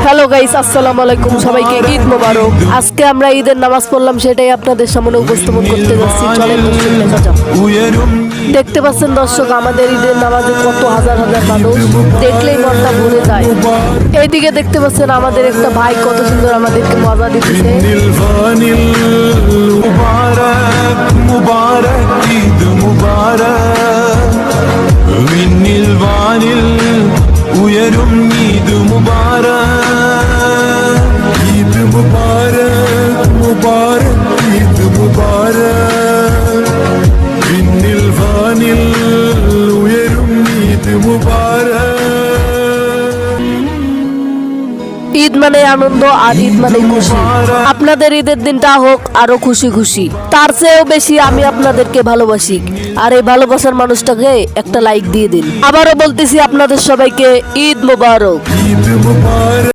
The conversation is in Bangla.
হ্যালো গাইস, আসসালামু আলাইকুম। সবাইকে ঈদ মোবারক। আজকে আমরা ঈদের নামাজ পড়লাম, সেটাই আপনাদের সামনে উপস্থাপন করতে যাচ্ছি। চলেন দর্শক দেখা যাক। দেখতে পাচ্ছেন দর্শক, আমাদের ঈদের নামাজে কত হাজার হাজার মানুষ, দেখলেই মনটা ভরে যায়। এইদিকে দেখতে পাচ্ছেন আমাদের একটা ভাই কত সুন্দর আমাদেরকে মজা দিতেছে। ഉയരും ഈദ് മുബാരക് ഈദ് മുബാരക് മുബാരക് ഈദ് മുബാരക് വിണ്ണിൽ വാനിൽ ഉയരും ഈദ് മുബാരക് ঈদ মানে আনন্দ আর ঈদ মানে খুশি। আপনাদের ঈদের দিনটা হোক আরো খুশি খুশি, তার চেয়েও বেশি আমি আপনাদেরকে ভালোবাসি। আর এই ভালোবাসার মানুষটাকে একটা লাইক দিয়ে দিন। আবারও বলতেছি আপনাদের সবাইকে ঈদ মোবারক।